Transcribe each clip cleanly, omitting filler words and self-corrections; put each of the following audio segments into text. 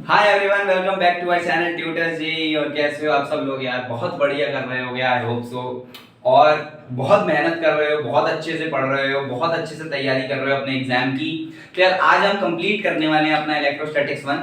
Hi everyone, welcome back to our channel tutors ji. और कैसे हो आप सब लोग यार? बहुत बढ़िया कर रहे हो आई होप सो। और बहुत मेहनत कर रहे हो, बहुत अच्छे से पढ़ रहे हो, बहुत अच्छे से तैयारी कर रहे हो अपने एग्जाम की। तो यार आज हम कंप्लीट करने वाले हैं अपना इलेक्ट्रोस्टैटिक्स 1।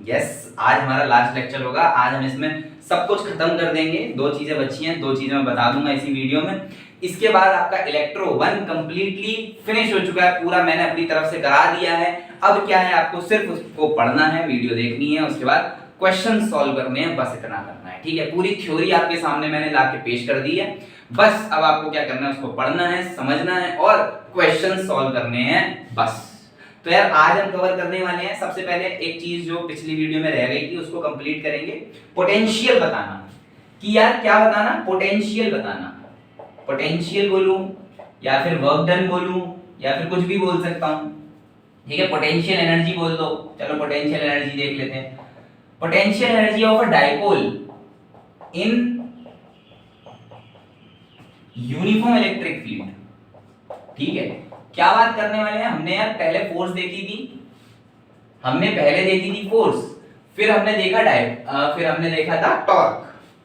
यस, आज हमारा लास्ट लेक्चर होगा। आज हम इसमें सब कुछ खत्म कर देंगे। दो चीजें बची हैं, दो चीजें मैं बता दूंगा इसी वीडियो में। इसके बाद आपका इलेक्ट्रो 1 कंप्लीटली फिनिश हो चुका है, पूरा मैंने अपनी तरफ से करा दिया है। अब क्या है, आपको सिर्फ उसको पढ़ना है, वीडियो देखनी है, उसके बाद क्वेश्चन सॉल्व करने हैं, बस इतना करना है। ठीक है, पूरी थ्योरी आपके सामने मैंने लाके पेश कर दी है। बस अब आपको क्या करना है, उसको पढ़ना है, समझना है और क्वेश्चन सॉल्व करने हैं बस। तो यार आज हम कवर करने वाले हैं सबसे पहले एक चीज जो पिछली वीडियो में रह गई थी, उसको कंप्लीट करेंगे। पोटेंशियल बताना कि यार क्या बताना, पोटेंशियल बताना। पोटेंशियल बोलूं या फिर वर्क डन बोलूं या फिर कुछ भी बोल सकता हूं। ठीक है, पोटेंशियल एनर्जी बोल दो। चलो पोटेंशियल एनर्जी देख लेते हैं। Potential energy of a dipole in uniform electric field. ठीक है, क्या बात करने वाले हैं? हमने यार पहले फोर्स देखी थी, फोर्स, फिर हमने देखा था टॉर्क।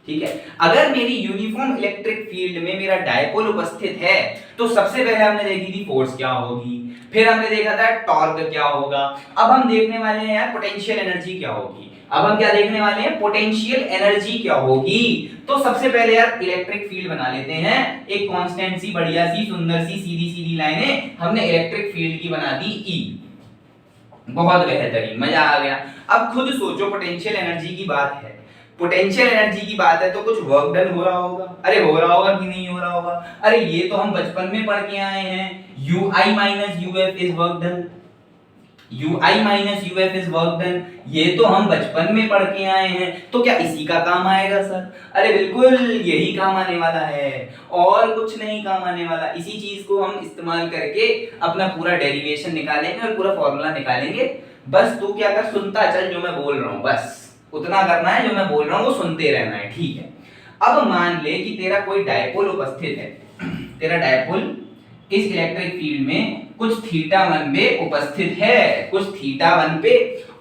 ठीक है, अगर मेरी यूनिफॉर्म इलेक्ट्रिक फील्ड में मेरा डायपोल उपस्थित है तो सबसे पहले हमने देखी थी फोर्स क्या होगी, फिर हमने देखा था टॉर्क क्या होगा। अब हम देखने वाले हैं यार पोटेंशियल एनर्जी क्या होगी। अब हम क्या देखने वाले हैं, पोटेंशियल एनर्जी क्या होगी। तो सबसे पहले यार इलेक्ट्रिक फील्ड बना लेते हैं। एक कांस्टेंट सी बढ़िया सी सुंदर सी सीधी सीधी लाइनें हमने इलेक्ट्रिक फील्ड की बना दी ई। बहुत बेहतरीन, मजा आ गया। अब खुद सोचो, पोटेंशियल एनर्जी की बात है, पोटेंशियल एनर्जी की बात है तो कुछ वर्क डन हो रहा होगा। अरे हो रहा होगा कि नहीं हो रहा होगा? अरे ये तो हम बचपन में पढ़ के आए हैं, ui minus uf is work done. ui minus uf is work done, ये तो हम बचपन में पढ़ के आए हैं। तो क्या इसी का काम आएगा सर? अरे बिल्कुल यही काम आने वाला है और कुछ नहीं काम आने वाला। इसी चीज को हम इस्तेमाल करके अपना पूरा डेरिवेशन निकालेंगे और पूरा फॉर्मूला निकालेंगे। बस तू क्या कर, सुनता चल जो मैं बोल रहा हूं, बस उतना करना है, जो मैं बोल रहा हूं वो सुनते रहना है। ठीक है, अब मान ले कि तेरा कोई डायपोल उपस्थित है, तेरा डायपोल इस इलेक्ट्रिक फील्ड में कुछ थीटा 1 पे उपस्थित है, कुछ थीटा 1 पे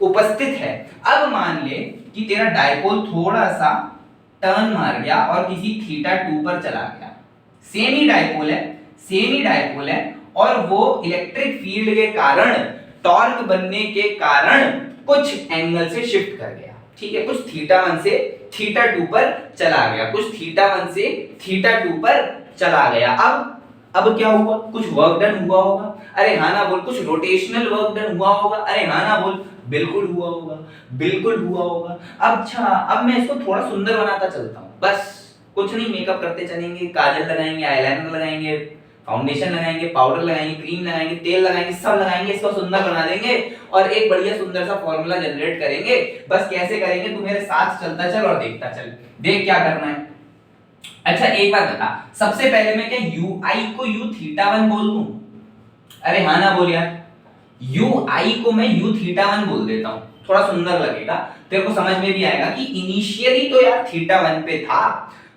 उपस्थित है। अब मान ले कि तेरा डायपोल थोड़ा सा टर्न मार गया और किसी थीटा 2 पर चला गया। सेम ही डायपोल है और वो इलेक्ट्रिक फील्ड के कारण, टॉर्क बनने के कारण कुछ एंगल से शिफ्ट कर गया। ठीक है, कुछ थीटा 1 से थीटा 2 पर चला गया, कुछ थीटा 1 से थीटा 2 पर चला गया। अब क्या हुआ? कुछ वर्क डन हुआ होगा। अरे हाँ ना बोल। कुछ रोटेशनल वर्क डन हुआ होगा। अरे हाँ ना बोल। बिल्कुल हुआ होगा, बिल्कुल हुआ होगा। अच्छा, अब मैं इसको थोड़ा सुंदर बनाता चलता हूँ, बस कुछ नहीं, मेकअप करते चलेंगे, काजल लगाएंगे, आईलाइनर लगाएंगे, फाउंडेशन लगाएंगे, पाउडर लगाएंगे, क्रीम लगाएंगे, तेल लगाएंगे, सब लगाएंगे, इसको सुंदर बना देंगे और एक बढ़िया सुंदर सा फॉर्मूला जनरेट करेंगे। बस कैसे करेंगे, तू मेरे साथ चलता चल और देखता चल, देख क्या करना है। अच्छा एक बात बता, सबसे पहले मैं क्या ui को u थीटा 1 बोल दूं? अरे हाँ ना बोल यार। ui को मैं u थीटा 1 बोल देता हूं, थोड़ा सुंदर लगेगा, तेरे को समझ में भी आएगा कि इनिशियली तो यार थीटा 1 पे था,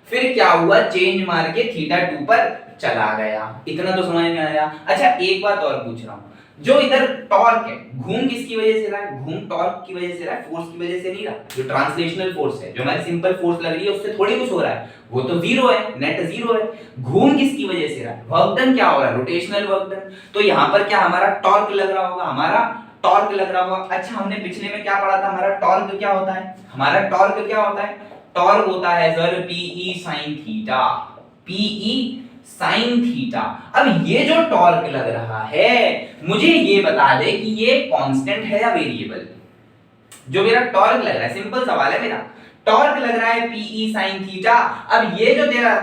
फिर क्या हुआ, चेंज मार के थीटा 2 पर चला गया। इतना तो समझ में आया। अच्छा एक बात और पूछ रहा हूं, जो इधर टॉर्क है, घूम किसकी वजह से रहा है? घूम टॉर्क की वजह से रहा है, फोर्स की वजह से नहीं रहा। जो ट्रांसलेशनल फोर्स है, जो हमारी सिंपल फोर्स लग रही है, उससे थोड़ी कुछ हो रहा है, वो तो जीरो है, नेट जीरो है। घूम किसकी वजह से रहा है? वर्क डन क्या हो रहा है? Rotational work done. तो यहाँ पर क्या हमारा टॉर्क लग रहा होगा, हमारा टॉर्क लग रहा होगा। अच्छा हमने पिछले में क्या पढ़ा था, हमारा टॉर्क क्या होता है? हमारा टॉर्क क्या होता है? टॉर्क होता है sir PE sin theta, PE sin theta. अब ये जो टॉर्क लग रहा है, मुझे ये बता दे कि ये कांस्टेंट है या वेरिएबल? जो मेरा टॉर्क लग रहा है, सिंपल सवाल है मेरा, टॉर्क लग रहा है PE sin थीटा। अब ये जो तेरा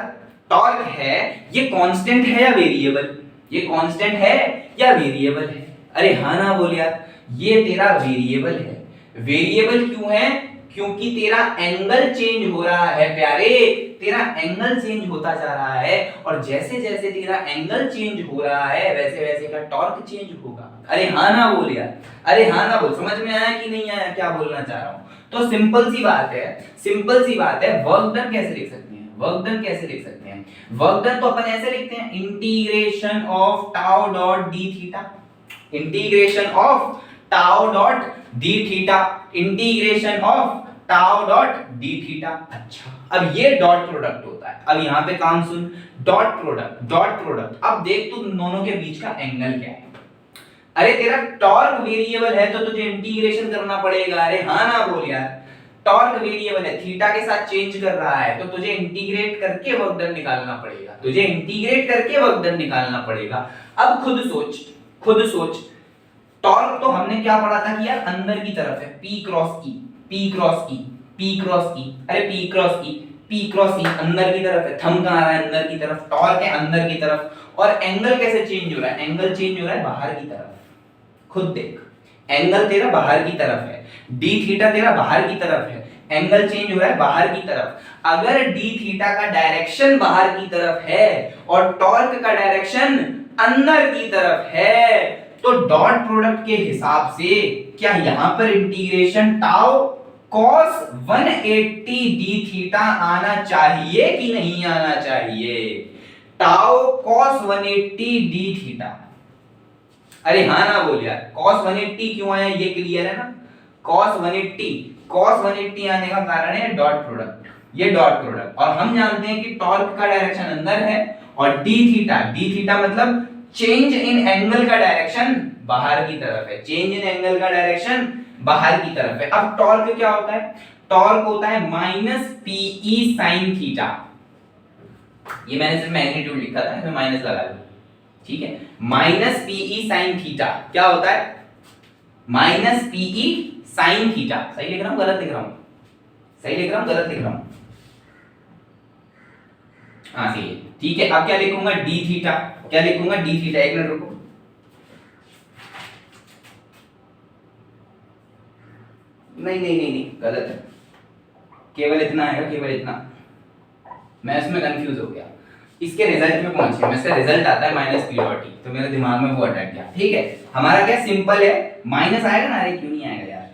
टॉर्क है, ये कांस्टेंट है या वेरिएबल? ये कांस्टेंट है या वेरिएबल है? अरे हाँ ना बोल यार, ये तेरा वेरिएबल है। वेरिएबल क्यों है? क्योंकि तेरा एंगल चेंज हो रहा है प्यारे, तेरा एंगल चेंज होता जा रहा है और जैसे जैसे तेरा एंगल चेंज हो रहा है वैसे वैसे का टॉर्क चेंज होगा। अरे हाँ ना बोल यार, अरे हाँ ना बोल। समझ में आया कि नहीं आया क्या बोलना चाह रहा हूं? तो सिंपल सी बात है, वर्क डन कैसे लिख सकते हैं? वर्क डन तो अपन ऐसे लिखते हैं, integration of tau dot D theta, integration of tau dot D theta, integration of tau dot D theta. अच्छा, अब ये डॉट प्रोडक्ट होता है। अब यहां पे काम सुन, डॉट प्रोडक्ट, डॉट प्रोडक्ट। अब देख तू दोनों के बीच का एंगल क्या है। अरे तेरा टॉर्क वेरिएबल है तो तुझे इंटीग्रेशन करना पड़ेगा। अरे हाँ ना बोल यार, टॉर्क वेरिएबल है, थीटा के साथ चेंज कर रहा है तो तुझे इंटीग्रेट करके वर्क डन निकालना पड़ेगा, तुझे इंटीग्रेट करके वर्क डन निकालना पड़ेगा। अब खुद सोच, खुद सोच, टॉर्क तो हमने क्या पढ़ा था कि यार अंदर की तरफ है, P cross E, P cross E, P cross E, अरे P cross E, P cross E अंदर की तरफ है, थंब कहां रहा है, अंदर की तरफ, टॉर्क है अंदर की तरफ। और एंगल कैसे चेंज हो रहा है, एंगल चेंज हो रहा है बाहर की तरफ। खुद देख, एंगल तेरा बाहर की तरफ है, डी थीटा तेरा बाहर की तरफ है, एंगल चेंज हो रहा है बाहर की तरफ। अगर डी थीटा का डायरेक्शन बाहर की तरफ है और टॉर्क का डायरेक्शन अंदर की तरफ है तो डॉट प्रोडक्ट के हिसाब से क्या यहां पर integration tau cos 180 D theta आना चाहिए कि नहीं आना चाहिए? टाउ cos 180 डी थीटा, अरे हाँ ना बोल यार, cos 180 क्यों आया ये क्लियर है ना? cos 180 आने का कारण है डॉट प्रोडक्ट, ये डॉट प्रोडक्ट। और हम जानते हैं कि टॉर्क का डायरेक्शन अंदर है और डी थीटा मतलब चेंज इन एंगल का डायरेक्शन बाहर की तरफ है, चेंज इन एंगल का डायरेक्शन बाहर की तरफ है। अब टॉर्क क्या होता है? टॉर्क होता है माइनस पीई साइन थीटा। ये मैंने सिर्फ मैग्नीट्यूड लिखा था, इसमें माइनस लगा दो, ठीक है। माइनस पीई साइन थीटा क्या होता है? Minus p E sine theta. सही लिख रहा हूं गलत लिख रहा हूं? सही लिख रहा हूं गलत लिख रहा हूं? हाँ सही है, ठीक है। अब क्या लिखूंगा? D theta. क्या लिखूंगा? D theta. एक मिनट रुको, नहीं गलत है, केवल इतना आएगा, केवल इतना। मैं इसमें कंफ्यूज हो गया, इसके रिजल्ट में पहुंच गया मैं। इसका रिजल्ट आता है माइनस पी डॉट टी, तो मेरे दिमाग में वो अटक गया। ठीक है, हमारा क्या सिंपल है, माइनस आएगा ना? अरे क्यों नहीं आएगा यार,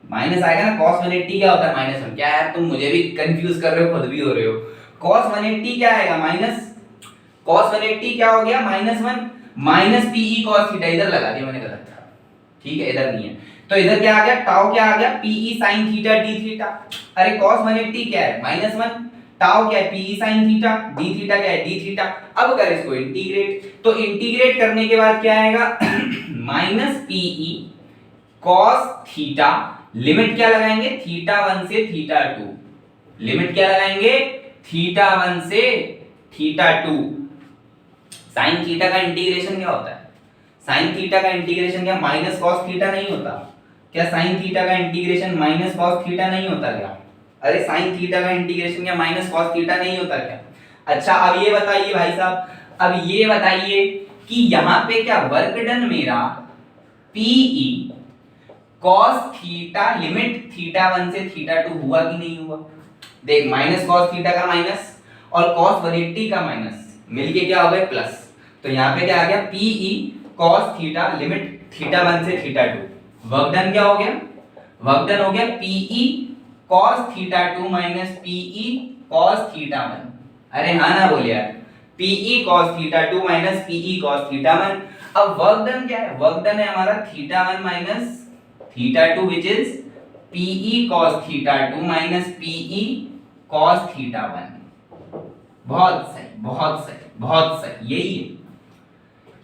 माइनस आएगा ना। cos 180 क्या होता है? माइनस 1। क्या यार तुम मुझे भी कंफ्यूज कर रहे हो, खुद भी हो रहे हो। cos 180 क्या आएगा? माइनस, cos 180 क्या हो गया? -1 माइनस पीई cos थीटा। इधर लगा दिया मैंने गलत था, ठीक है, इधर नहीं है। तो इधर क्या आ गया? टाउ क्या आ गया? P E sin theta d theta. अरे cos 180 क्या है? -1, टाउ क्या है? P E sin theta, d theta क्या है? D theta. अब कर इसको इंटीग्रेट, तो इंटीग्रेट करने के बाद क्या आएगा? Minus p E cos theta, limit क्या लगाएंगे? थीटा 1 से थीटा 2। लिमिट क्या लगाएंगे? थीटा 1 से थीटा 2। sin थीटा का इंटीग्रेशन क्या होता है? sin थीटा का इंटीग्रेशन क्या माइनस cos थीटा नहीं होता क्या? sin थीटा का इंटीग्रेशन माइनस cos थीटा नहीं होता क्या? अरे sin थीटा का इंटीग्रेशन क्या माइनस cos थीटा नहीं होता क्या? अच्छा अब ये बताइए भाई साहब, अब ये बताइए कि यहां पे क्या वर्क डन मेरा PE cos theta limit theta 1 से थीटा 2 हुआ कि नहीं हुआ? देख, माइनस cos थीटा का माइनस और cos 180 का माइनस मिलके क्या हो गए? प्लस। तो यहाँ पे क्या आ गया? PE cos theta limit theta 1 से थीटा 2। वर्क डन क्या हो गया? वर्क डन हो गया PE cos theta 2 minus PE cos theta 1। अरे हाँ ना बोल यार, PE cos theta 2 minus PE cos theta 1। अब वर्क डन क्या है? वर्क डन है हमारा theta 1 minus theta 2 which is PE cos theta 2 minus PE cos theta 1। बहुत सही, बहुत सही, बहुत सही।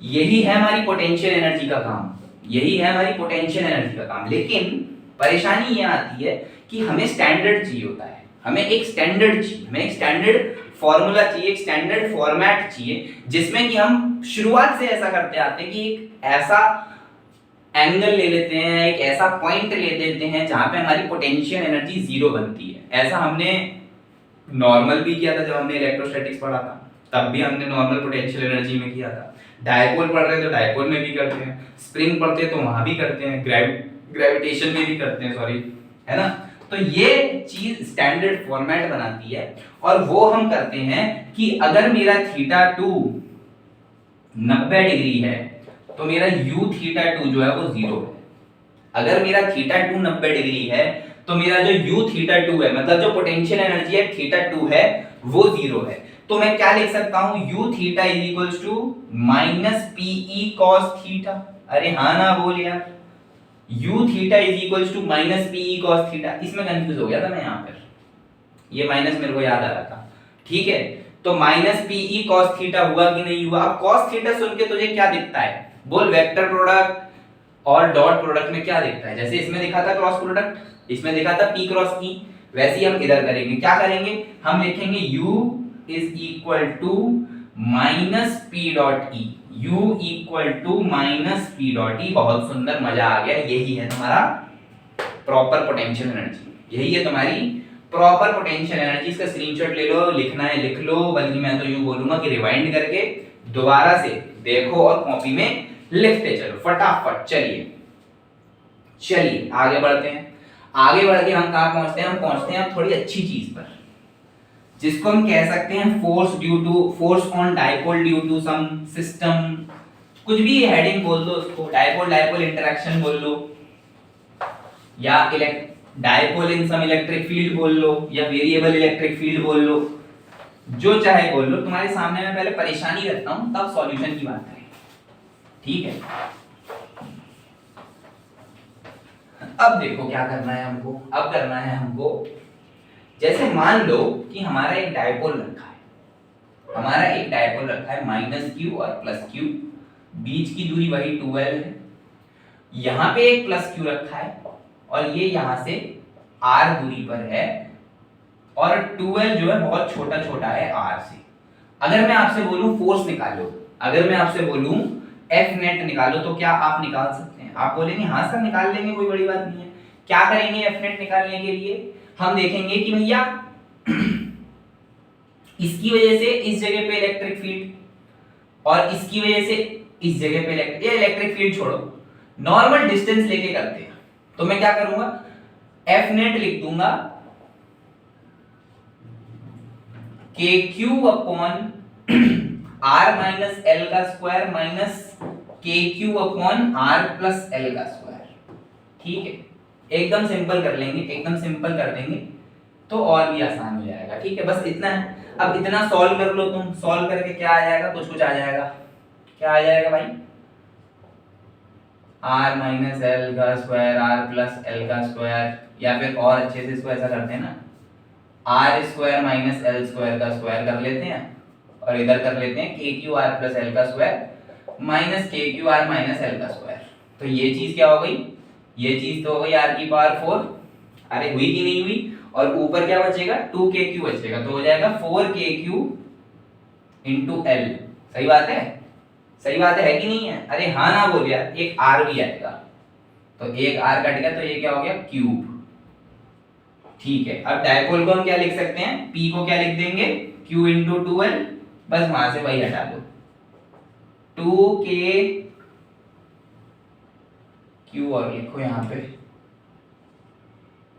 यही है हमारी पोटेंशियल एनर्जी का काम, यही है हमारी पोटेंशियल एनर्जी का काम। लेकिन परेशानी ये आती है कि हमें स्टैंडर्ड चाहिए होता है, हमें एक स्टैंडर्ड चाहिए, हमें एक स्टैंडर्ड फॉर्मूला चाहिए, एक स्टैंडर्ड फॉर्मेट चाहिए जिसमें कि हम शुरुआत से ऐसा करते आते हैं कि एक ऐसा एंगल ले लेते हैं, एक ऐसा पॉइंट ले लेते हैं जहां पे हमारी पोटेंशियल एनर्जी जीरो बनती है। ऐसा हमने नॉर्मल भी किया था, जब हमने इलेक्ट्रोस्टैटिक्स पढ़ा था तब भी हमने नॉर्मल पोटेंशियल एनर्जी में किया था। डायपोल पढ़ रहे तो डायपोल में भी करते हैं, स्प्रिंग पढ़ते हैं तो वहां भी करते हैं, ग्रेविटेशन में भी करते हैं, सॉरी, है ना। तो ये चीज स्टैंडर्ड फॉर्मेट बनाती है और वो हम करते हैं कि अगर मेरा थीटा 2 90 डिग्री है तो मेरा u थीटा 2 जो है वो 0 है। अगर मेरा थीटा 2 90 डिग्री है तो मेरा जो u थीटा 2 है, मतलब जो पोटेंशियल एनर्जी है थीटा 2 है, वो 0 है। तो मैं क्या लिख सकता हूं? u theta is equals to minus p E cos theta. अरे हाँ ना बोल यार, u theta is equals to minus p cos theta. इसमें कंफ्यूज हो गया था मैं यहाँ पर, ये माइनस मेरे को याद आ रहा था, ठीक है। तो माइनस पीई कॉस थीटा हुआ कि नहीं हुआ? अब कॉस थीटा सुन के तुझे क्या दिखता है? बोल, वेक्टर प्रोडक्ट और डॉट प्रोडक्ट में क्या दिखता है? जैसे इसमें दिखा था क्रॉस प्रोडक्ट, इसमें दिखा था पी क्रॉस ई, वैसे ही हम इधर करेंगे। क्या करेंगे? हम लिखेंगे u is equal to minus p dot E, u equal to minus p dot E. बहुत सुंदर, मजा आ गया। यही है तुम्हारा प्रॉपर पोटेंशियल एनर्जी, यही है तुम्हारी प्रॉपर पोटेंशियल एनर्जी। इसका स्क्रीनशॉट ले लो, लिखना है लिख लो, बल्कि मैं तो यूं बोलूंगा कि रिवाइंड करके दोबारा से देखो और कॉपी में लिखते चलो फटाफट। चलिए चलिए आगे बढ़ते हैं। आगे बढ़ के हम कहां पहुंचते हैं? हम पहुंचते हैं थोड़ी अच्छी चीज पर, जिसको हम कह सकते हैं force on dipole due to some system. कुछ भी हेडिंग बोल दो उसको, डाइपोल डाइपोल इंटरेक्शन बोल लो, या dipole in some electric field बोल लो, या वेरिएबल इलेक्ट्रिक फील्ड बोल लो, जो चाहे बोल लो। तुम्हारे सामने मैं पहले परेशानी रखता हूं, तब सॉल्यूशन की बात करें, ठीक है। अब देखो क्या करना है हमको। अब करना है हमको, जैसे मान लो कि हमारा एक डाइपोल रखा है, हमारा एक डाइपोल रखा है माइनस क्यू और प्लस क्यू, बीच की दूरी वही 12 है। यहां पे एक प्लस क्यू रखा है और ये यहां से r दूरी पर है, और 12 जो है बहुत छोटा छोटा है r से। अगर मैं आपसे बोलूं फोर्स निकालो, अगर मैं आपसे बोलूं F नेट निकालो, तो क्या आप निकाल सकते हैं? आप बोलेंगे हाँ सर निकाल लेंगे, कोई बड़ी बात नहीं है। क्या करेंगे F नेट निकालने के लिए? हम देखेंगे कि भैया इसकी वजह से इस जगह पे इलेक्ट्रिक फील्ड, और इसकी वजह से इस जगह पे इलेक्ट्रिक फील्ड छोड़ो, नॉर्मल डिस्टेंस लेके करते हैं। तो मैं क्या करूंगा? F नेट लिख दूंगा KQ upon r minus L का square minus KQ upon r plus L का स्क्वायर, ठीक है। एकदम सिंपल कर लेंगे, एकदम सिंपल कर देंगे तो और भी आसान हो जाएगा, ठीक है। बस इतना है। अब इतना सॉल्व कर लो तुम, सॉल्व करके क्या आ जाएगा? कुछ कुछ आ जाएगा। क्या आ जाएगा भाई? r माइनस एल का स्क्वायर r प्लस एल का स्क्वायर, या फिर और अच्छे से इसको ऐसा करते हैं ना, r square minus L square का स्क्वायर कर लेते हैं, और इधर कर लेते हैं KQ r प्लस एल का square minus KQ r minus L का स्क्वायर। तो ये चीज क्या हो गई? ये चीज तो हो गई r की पावर 4। अरे हुई कि नहीं हुई? और ऊपर क्या बचेगा? 2KQ बचेगा, तो हो जाएगा 4KQ इंटू एल। सही बात है? सही बात है कि नहीं है? अरे हाँ ना बोल यार, एक r भी आएगा, तो एक r कट गया, तो ये क्या हो गया? क्यूब, ठीक है। अब डायपोल को हम क्या लिख सकते हैं? P को क्या लिख देंगे? Q इंटू 2L, बस वहां से वही हटा दो, 2K Q और लिखो यहाँ पे,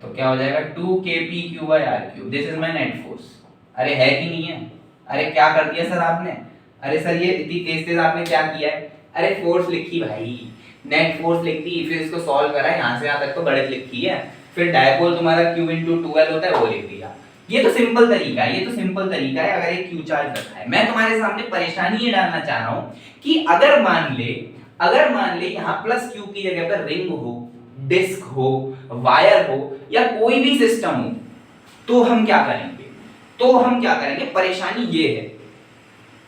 तो क्या हो जाएगा? 2kpq/r3। This is my net force. अरे है कि नहीं है? अरे क्या कर दिया सर आपने? अरे सर ये इतनी तेज तेज आपने क्या किया है? अरे फोर्स लिखी भाई, नेट फोर्स लिख दी, फिर इसको सॉल्व करा, यहाँ से यहाँ तक तो गणित लिखी है, फिर डायपोल तुम्हारा q इंटू 2L होता है वो लिख दिया। ये तो सिंपल तरीका है, ये तो सिंपल तरीका है। अगर एक q चार्ज रखा है, मैं तुम्हारे सामने परेशानी ये डालना चाह रहा हूँ कि अगर मान ले यहाँ प्लस q की जगह पर रिंग हो, डिस्क हो, वायर हो, या कोई भी सिस्टम हो, तो हम क्या करेंगे?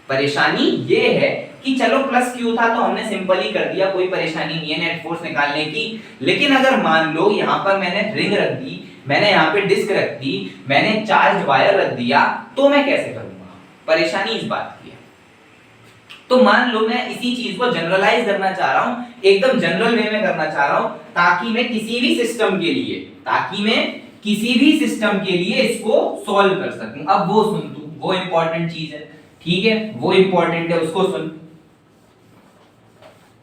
परेशानी ये है कि चलो प्लस क्यू था तो हमने सिंपल ही कर दिया, कोई परेशानी नहीं है नेट फोर्स निकालने की। लेकिन अगर मान लो यहाँ पर मैंने रिंग रख दी, मैंने यहाँ पे डिस्क रख दी, मैंने चार्ज वायर रख दिया, तो मैं कैसे करूंगा? परेशानी इस बात की है। तो मान लो मैं इसी चीज को जनरलाइज करना चाह रहा हूं, एकदम जनरल वे में करना चाह रहा हूं, ताकि मैं किसी भी सिस्टम के लिए इसको सॉल्व कर सकूं। अब वो सुन तू, वो इंपॉर्टेंट चीज है, ठीक है, वो इंपॉर्टेंट है, उसको सुन।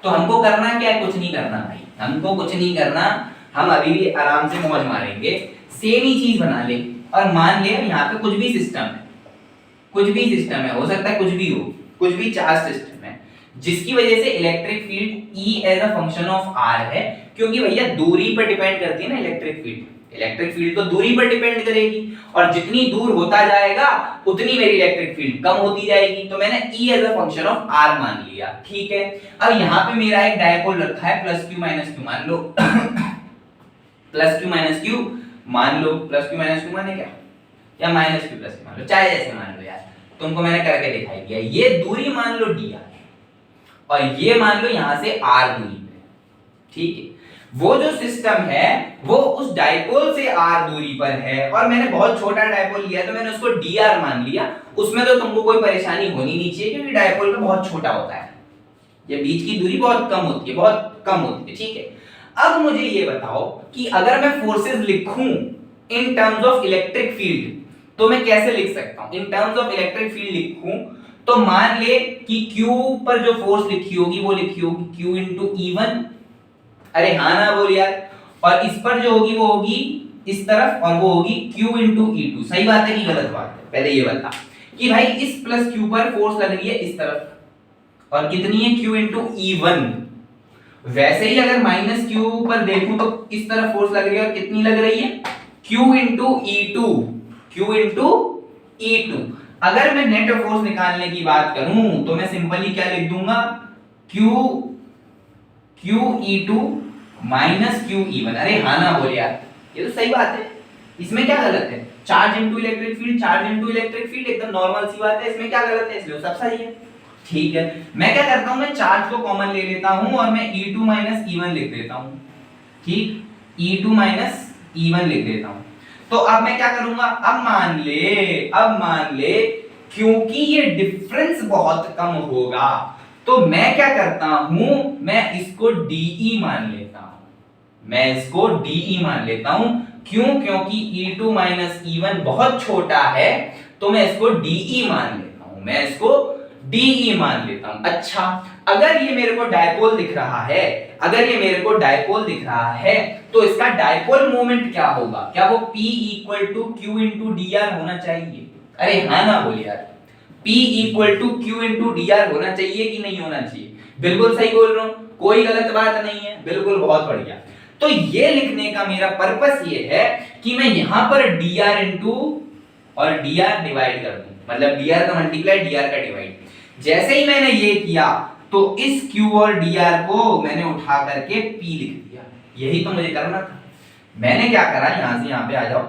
तो हमको करना क्या है? कुछ नहीं करना भाई, हमको कुछ नहीं करना, हम अभी भी आराम से मौज मारेंगे। सेम ही चीज बना ले, और मान ले यहाँ पे कुछ भी सिस्टम है, हो सकता है कुछ भी हो, कुछ भी चार्ज सिस्टम है, जिसकी वजह से electric field E as a function of R है, क्योंकि भैया दूरी पर डिपेंड करती है ना इलेक्ट्रिक फील्ड। इलेक्ट्रिक फील्ड तो दूरी पर डिपेंड करेगी और जितनी दूर होता जाएगा उतनी मेरी इलेक्ट्रिक फील्ड कम होती जाएगी। तो मैंने E as a function of R मान लिया, ठीक है। अब यहाँ पे मेरा एक डायपोल रखा है प्लस क्यू माइनस क्यू मान लो प्लस क्यू माइनस क्यू मान लो, प्लस क्यू माइनस क्यू माने क्या, या माइनस क्यू प्लस क्यू मान लो, चाहे जैसे मान लो यार, तुमको मैंने करके दिखाई दिया। ये दूरी मान लो dr और ये मान लो यहां से r दूरी पे, ठीक है। वो जो सिस्टम है वो उस डायपोल से r दूरी पर है और मैंने बहुत छोटा डायपोल लिया तो मैंने उसको dr मान लिया। उसमें तो तुमको कोई परेशानी होनी नहीं चाहिए क्योंकि डायपोल का बहुत छोटा होता है, ये बीच की दूरी बहुत कम होती है, बहुत कम होती है, ठीक है। अब मुझे ये बताओ कि अगर मैं फोर्सेस लिखूं in terms of electric field तो मैं कैसे लिख सकता हूं। In terms of electric field लिखूं तो मान ले कि Q पर जो फोर्स लिखी होगी वो लिखी होगी Q into E1, अरे हाँ ना बोल यार, और इस पर जो होगी वो होगी इस तरफ और वो होगी Q into E2। सही बात है कि गलत बात है, पहले ये बता कि भाई इस प्लस Q पर फोर्स लग रही है इस तरफ और कितनी है Q into E1। वैसे ही अगर माइनस Q पर देखूं तो इस तरफ फोर्स लग रही है और कितनी लग रही है Q into E2, Q into E2। अगर मैं नेट फोर्स निकालने की बात करूं तो मैं सिंपली क्या लिख दूंगा Q E2 minus Q E1। अरे हाँ ना बोल यार, ये तो सही बात है, इसमें क्या गलत है। Charge into electric field, charge into electric field एकदम नॉर्मल सी बात है, इसमें क्या गलत है, इसलिए सब सही है, ठीक है। मैं क्या करता हूं, मैं चार्ज को कॉमन ले लेता हूं और मैं E2 माइनस E1 लिख देता हूं, ठीक, E2 माइनस E1 लिख देता हूं। तो अब मैं क्या करूंगा, अब मान ले क्योंकि ये डिफरेंस बहुत कम होगा तो मैं क्या करता हूं, मैं इसको DE मान लेता हूं, मैं इसको DE मान लेता हूं। क्यों, क्योंकि E2 माइनस E1 बहुत छोटा है तो मैं इसको DE मान लेता हूं, मैं इसको DE मान लेता हूं। अच्छा, अगर ये मेरे को डायपोल दिख रहा है, अगर ये मेरे को डायपोल दिख रहा है तो इसका डायपोल मोमेंट क्या होगा, क्या वो P equal to Q into dr होना चाहिए। अरे हाँ ना बोल यार, P equal to Q into dr होना चाहिए कि नहीं होना चाहिए। बिल्कुल सही बोल रहा हूं, कोई गलत बात नहीं है, बिल्कुल बहुत बढ़िया। तो ये लिखने का मेरा पर्पस ये है कि मैं यहां पर dr इंटू और dr डिवाइड कर दूं, मतलब dr का मल्टीप्लाई dr का डिवाइड। जैसे ही मैंने ये किया तो इस Q और dr को मैंने उठा करके P लिख दिया, यही तो मुझे करना था। मैंने क्या करा, यहां से यहां पे आ जाओ,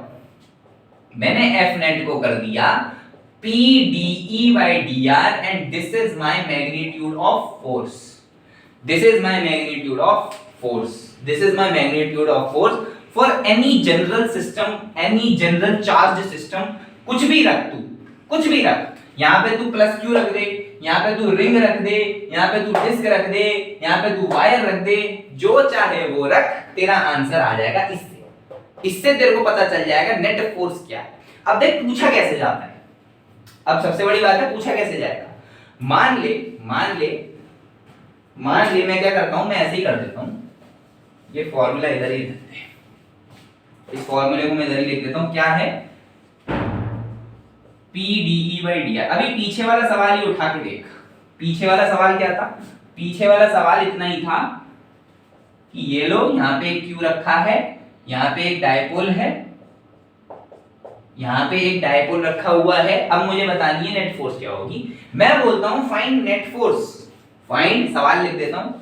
मैंने F नेट को कर दिया P dE by dr and this is my magnitude of force, this is my magnitude of force, this is my magnitude of force for any general system, any general charged system। कुछ भी रख तू, कुछ भी रख, यहाँ पे तू प्लस Q रख दे, यहाँ पे तू रिंग रख दे, यहाँ पे तू डिस्क रख दे, यहाँ पे तू वायर रख दे, जो चाहे वो रख, तेरा आंसर आ जाएगा इससे तेरे को पता चल जाएगा नेट फोर्स क्या है। अब देख पूछा कैसे जाता है, अब सबसे बड़ी बात है पूछा कैसे जाएगा। मान ले मैं क्या करता हूं, मैं ऐसे ही कर देता हूं, ये फॉर्मूला इधर ही देते हैं, इस फॉर्मूले को मैं इधर ही लिख देता हूं, क्या है P dE by dr। अभी पीछे वाला सवाल ही उठा के देख, पीछे वाला सवाल क्या था, पीछे वाला सवाल इतना ही था कि ये लो यहाँ पे एक Q रखा है, यहाँ पे एक डायपोल है, यहाँ पे एक डायपोल रखा हुआ है। अब मुझे बतानी है नेट फोर्स क्या होगी। मैं बोलता हूं फाइंड नेट फोर्स, फाइंड, सवाल लिख देता हूं,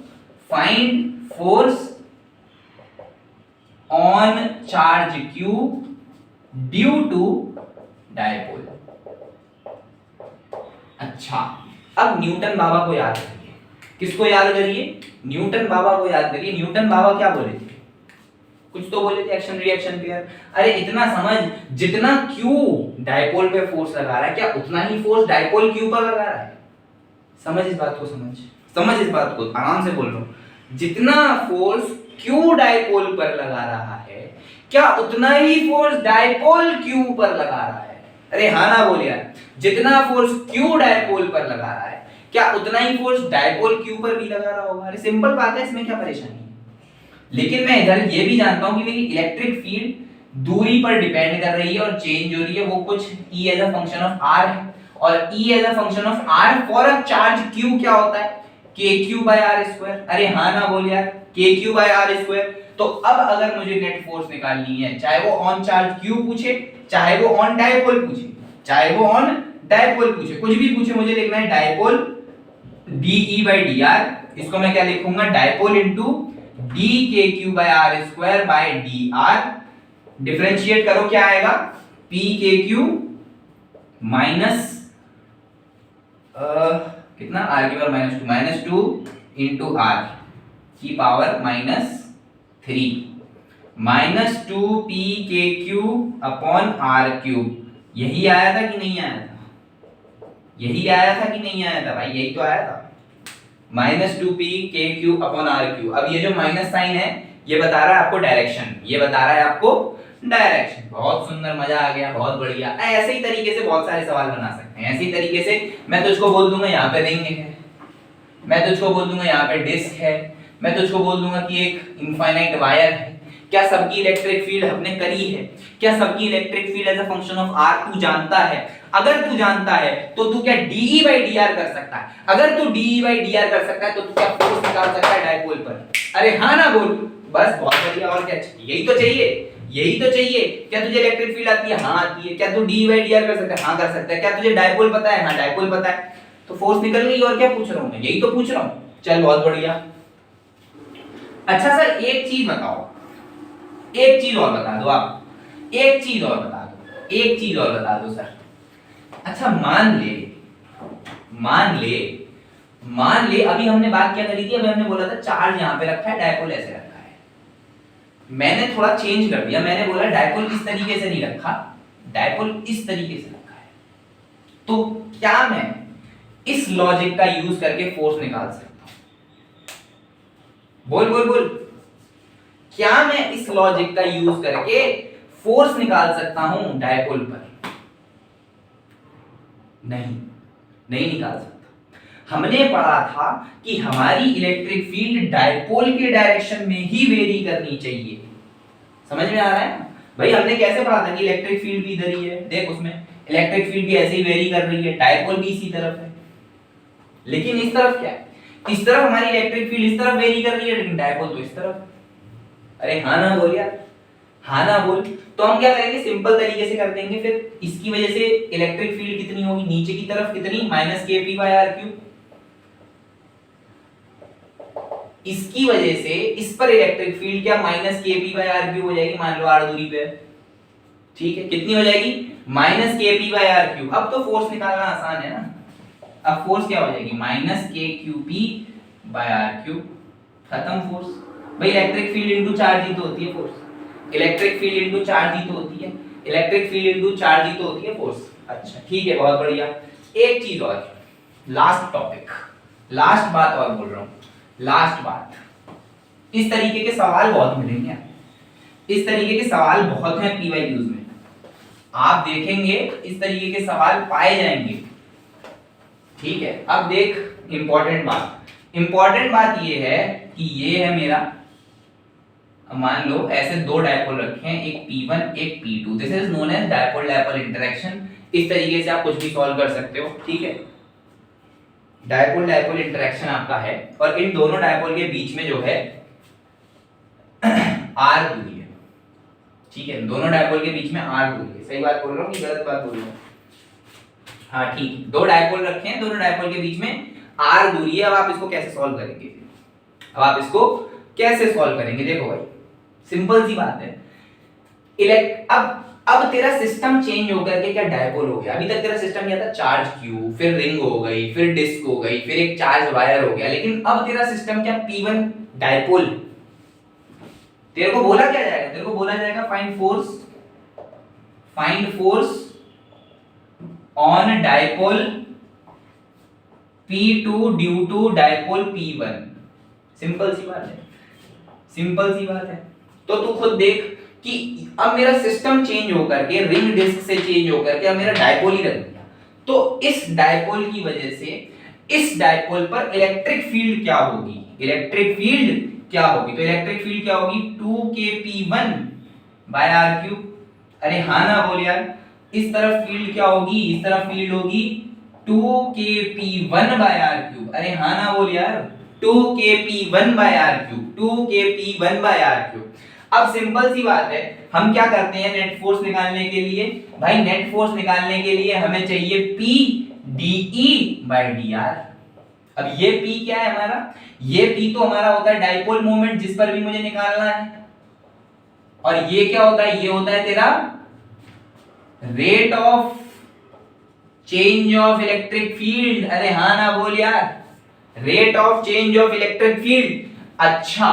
find force on charge Q due to dipole. अच्छा, अब न्यूटन बाबा को याद करिए, किसको याद करिए, न्यूटन बाबा को याद करिए। न्यूटन बाबा क्या बोले थे, कुछ तो बोले थे, एक्शन रिएक्शन पेयर। अरे इतना समझ, जितना Q डायपोल पे फोर्स लगा रहा है क्या उतना ही फोर्स डायपोल Q पर लगा रहा है। समझ इस बात को, समझ इस बात को, आराम से बोल रहा हूं। जितना फोर्स Q डायपोल पर लगा रहा है क्या उतना ही फोर्स डायपोल Q पर लगा रहा है। अरे हाँ ना बोल यार, जितना फोर्स Q डायपोल पर लगा रहा है क्या उतना ही फोर्स डायपोल Q पर भी लगा रहा होगा। अरे सिंपल बात है, इसमें क्या परेशानी है। लेकिन मैं इधर ये भी जानता हूं कि मेरी इलेक्ट्रिक फील्ड दूरी पर डिपेंड कर रही है और चेंज हो रही है, वो कुछ E as a function of R है, और E as a function of R for a charge Q क्या होता है, के क्यू बाय आर स्क्वायर। अरे हाँ ना बोल यार, के क्यू बाय आर स्क्वायर। तो अब अगर मुझे नेट फोर्स निकालनी है, चाहे वो ऑन चार्ज क्यू पूछे, चाहे वो ऑन डायपोल पूछे, चाहे वो ऑन डायपोल पूछे, कुछ भी पूछे, मुझे लिखना है dipole d E by d r. इसको मैं क्या लिखूंगा, dipole into d k q by r square by d r. Differentiate करो क्या आएगा, पी के क्यू माइनस कितना, आर की power minus two into r की power -3 -2 p k q upon r cube. यही आया था कि नहीं आया था, यही आया था कि नहीं आया था भाई, यही तो आया था, -2 p k q upon r cube. अब ये जो माइनस साइन है ये बता रहा है आपको डायरेक्शन, ये बता रहा है आपको डायरेक्शन। बहुत सुंदर, मजा आ गया, बहुत बढ़िया। ऐसे ही तरीके से बहुत सारे सवाल बना सकते हैं। ऐसे ही तरीके से मैं तुझको बोल दूंगा यहाँ पे रिंग है, मैं तुझको बोल दूंगा यहाँ पे डिस्क है, मैं तुझको बोल दूंगा कि एक इनफाइनाइट वायर है। क्या सबकी इलेक्ट्रिक फील्ड हमने करी है? क्या सबकी electric field as a function of r तू जानता है? अगर तू जानता है तो तू क्या डीई बाई डी आर कर सकता है? अगर तू डीई बाई डी आर कर सकता है तो तू क्या फोर्स निकाल सकता है डायपोल पर? अरे हाँ ना बोल, बस बहुत बढ़िया। और क्या चाहिए? यही तो चाहिए, यही तो चाहिए। क्या तुझे इलेक्ट्रिक फील्ड आती है? हाँ आती है। क्या तू डीई बाई डी आर कर सकता है? हाँ कर सकता है। क्या तुझे डायपोल पता है? हाँ डायपोल पता है। तो फोर्स निकल गई, और क्या पूछ रहा हूं मैं, यही तो पूछ रहा हूं। चल बहुत बढ़िया। अच्छा सर एक चीज बताओ, एक चीज और बता दो आप, एक चीज और बता दो, एक चीज और बता दो सर। अच्छा मान ले, मान ले, मान ले, अभी हमने बात क्या करी थी, अभी हमने बोला था चार्ज यहां पे रखा है, डायपोल ऐसे रखा है। मैंने थोड़ा चेंज कर दिया, मैंने बोला डायपोल इस तरीके से नहीं रखा, डायपोल इस तरीके से रखा है। तो क्या मैं इस लॉजिक का यूज करके फोर्स निकाल सकता हूं? बोल बोल बोल, क्या मैं इस लॉजिक का यूज करके फोर्स निकाल सकता हूं डायपोल पर? नहीं, नहीं निकाल सकता। हमने पढ़ा था कि हमारी इलेक्ट्रिक फील्ड डायपोल के डायरेक्शन में ही वेरी करनी चाहिए। समझ में आ रहा है भाई? हमने कैसे पढ़ा था कि इलेक्ट्रिक फील्ड भी इधर ही है, देख उसमें इलेक्ट्रिक फील्ड भी ऐसे ही वेरी कर रही है, डायपोल भी इसी तरफ है। लेकिन इस तरफ क्या है, इस तरफ हमारी इलेक्ट्रिक फील्ड इस तरफ वेरी कर रही है, लेकिन डायपोल तो इस तरफ। अरे हाँ ना बोल यार, हाँ ना बोल। तो हम क्या करेंगे, सिंपल तरीके से कर देंगे। फिर इसकी वजह से इलेक्ट्रिक फील्ड कितनी होगी, नीचे की तरफ कितनी, -kp/r³। इसकी वजह से इस पर इलेक्ट्रिक फील्ड क्या -kp/r³ हो जाएगी, मान लो r दूरी पे, ठीक है, कितनी हो जाएगी, -kp/r³। अब तो फोर्स निकालना आसान है ना। अब फोर्स क्या हो जाएगी, -kqp/r³। खत्म फोर्स। भाई इलेक्ट्रिक फील्ड इनटू चार्ज ही तो होती है force, electric field into charge ही तो होती है, इलेक्ट्रिक फील्ड इनटू चार्ज ही तो होती है फोर्स। अच्छा ठीक है, बहुत बढ़िया। एक चीज और, लास्ट टॉपिक, लास्ट बात और बोल रहा हूं, लास्ट बात। इस तरीके के सवाल बहुत मिलेंगे, इस तरीके के सवाल बहुत हैं पीवाईक्यूज में, आप देखेंगे इस तरीके के सवाल पाए जाएंगे। ठीक है, अब देख इंपॉर्टेंट बात, इंपॉर्टेंट बात ये है कि ये है मेरा, मान लो ऐसे दो डायपोल रखे हैं, एक P1 एक P2, this is known as dipole dipole interaction. इस तरीके से आप कुछ भी सॉल्व कर सकते हो। ठीक है, डायपोल डायपोल इंटरेक्शन आपका है, और इन दोनों डायपोल के बीच में जो है R दूरी है। ठीक है, दोनों डायपोल के बीच में R दूरी है। सही बात बोल रहा हूँ कि गलत बात बोल रहा हूँ? हाँ ठीक, दो डायपोल रखे हैं, दोनों डायपोल के बीच में R दूरी है। अब आप इसको कैसे सॉल्व करेंगे, अब आप इसको कैसे सॉल्व करेंगे? देखो भाई सिंपल सी बात है, अब तेरा सिस्टम चेंज होकर के क्या डायपोल हो गया। अभी तक तेरा सिस्टम क्या था, चार्ज क्यू, फिर रिंग हो गई, फिर डिस्क हो गई, फिर एक चार्ज वायर हो गया। लेकिन अब तेरा सिस्टम क्या, P1 डायपोल। तेरे को बोला क्या जाएगा, तेरे को बोला जाएगा find force on dipole P2 due to dipole P1। Simple सी बात है, सिंपल सी बात है। तो तू खुद देख कि अब मेरा सिस्टम चेंज होकर के, रिंग डिस्क से चेंज होकर के अब मेरा डायपोल ही रख दिया। तो इस डायपोल की वजह से इस डायपोल पर इलेक्ट्रिक फील्ड क्या होगी, इलेक्ट्रिक फील्ड क्या होगी? तो इलेक्ट्रिक फील्ड क्या होगी, 2kp1/r³। अरे हाँ ना बोल यार, इस तरफ फील्ड क्या होगी, इस तरफ फील्ड होगी 2kp1/r³। अरे हाँ ना बोल यार, 2kp1/r³, 2kp1/r³। अब सिंपल सी बात है, हम क्या करते हैं नेट फोर्स निकालने के लिए? भाई नेट फोर्स निकालने के लिए हमें चाहिए P dE/dr। अब ये P क्या है हमारा? ये P तो हमारा होता है डाइपोल मोमेंट जिस पर भी मुझे निकालना है, और ये क्या होता है? ये होता है तेरा rate of change of electric field. अरे हाँ ना बोल यार, rate of change of electric field. अच्छा,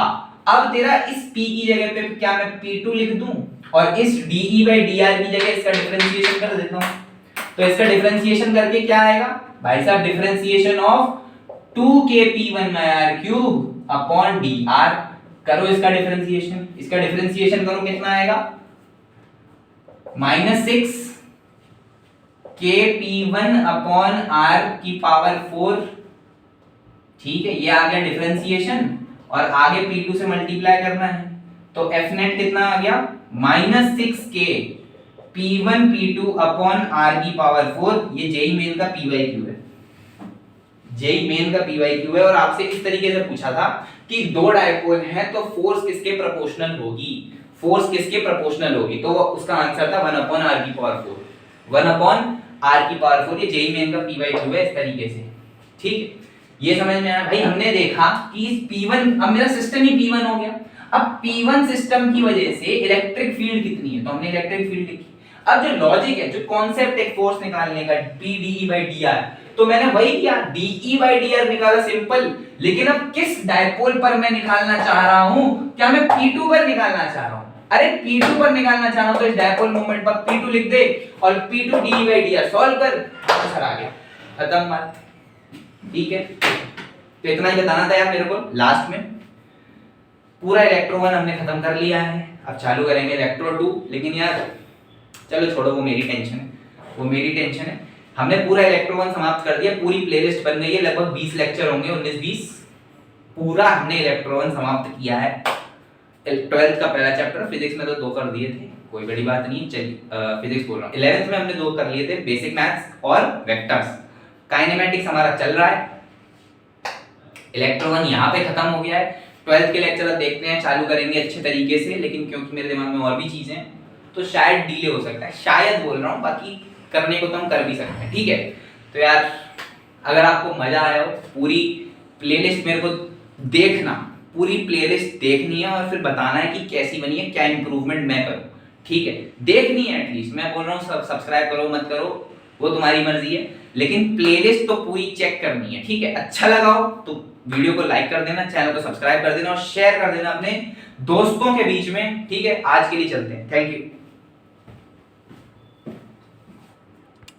अब तेरा इस P की जगह पे क्या मैं P2 लिख दूं, और इस dE/dr की जगह इसका डिफरेंशिएशन कर देता हूं। तो इसका डिफरेंशिएशन करके क्या आएगा भाई साहब? Differentiation of 2kp1/r³ upon dr। करो इसका डिफरेंशिएशन, इसका डिफरेंशिएशन करो, कितना आएगा? -6 kp1/r⁴। ठीक है, ये आ गया डिफरेंशिएशन, और आगे P2 से मल्टीप्लाई करना है, तो F नेट कितना आ गया? -6 k p1p2/r⁴। ये जेई मेन का PYQ है, जेई मेन का PYQ है। और आपसे इस तरीके से पूछा था कि दो डायपोल हैं तो फोर्स किसके प्रोपोर्शनल होगी, फोर्स किसके प्रोपोर्शनल होगी? तो उसका आंसर था 1/r⁴, 1/r⁴। ये जेई मेन का PYQ है इस तरीके से। ठीक है, ये समझ में आया भाई? हमने देखा कि इस P1, अब मेरा सिस्टम ही P1 हो गया। अब P1 सिस्टम की वजह से इलेक्ट्रिक फील्ड कितनी है, तो हमने इलेक्ट्रिक फील्ड लिखी। अब जो लॉजिक है, जो कॉन्सेप्ट है फोर्स निकालने का, P dE/dr, तो मैंने वही किया, dE/dr निकाला, सिंपल। लेकिन अब किस डायपोल पर मैं निकालना चाह रहा हूं? क्या मैं P2 पर निकालना चाह रहा हूं? अरे P2 पर निकालना चाह रहा हूं तो इस डायपोल मोमेंट पर P2 लिख दे, और P2 dE/dr सॉल्व कर, आंसर आ गया, खत्म बात। ठीक है, तो इतना ही बताना था यार मेरे को। लास्ट में पूरा इलेक्ट्रो 1 हमने खत्म कर लिया है, अब चालू करेंगे इलेक्ट्रो 2। लेकिन यार चलो छोड़ो, वो मेरी टेंशन है, वो मेरी टेंशन है। हमने पूरा इलेक्ट्रो 1 समाप्त कर दिया, पूरी प्लेलिस्ट बन गई है, लगभग 20 लेक्चर होंगे, 19-20 पूरा हमने इलेक्ट्रो 1 समाप्त किया है। 12th का पहला चैप्टर, फिजिक्स में तो 2 कर दिए थे, कोई बड़ी बात नहीं। चलिए फिजिक्स बोल रहा हूँ, 11th में हमने 2 कर लिए थे, बेसिक मैथ्स और वेक्टर्स। काइनेमेटिक्स हमारा चल रहा है, इलेक्ट्रो 1 यहाँ पे खत्म हो गया है। 12th के लेक्चर अब देखते हैं, चालू करेंगे अच्छे तरीके से, लेकिन क्योंकि मेरे दिमाग में और भी चीजें हैं तो शायद डिले हो सकता है, शायद बोल रहा हूँ, बाकी करने को तो हम कर भी सकते हैं। ठीक है, तो यार अगर आपको मजा आया हो, पूरी प्लेलिस्ट मेरे को देखना, पूरी प्लेलिस्ट देखनी है और फिर बताना है कि कैसी बनी है, क्या इंप्रूवमेंट मैं करूँ। ठीक है, देखनी है एटलीस्ट, मैं बोल रहा हूँ सब्सक्राइब करो मत करो वो तुम्हारी मर्जी है, लेकिन प्लेलिस्ट तो पूरी चेक करनी है। ठीक है, अच्छा लगा हो तो वीडियो को लाइक कर देना, चैनल को सब्सक्राइब कर देना और शेयर कर देना अपने दोस्तों के बीच में। ठीक है, आज के लिए चलते हैं, थैंक यू।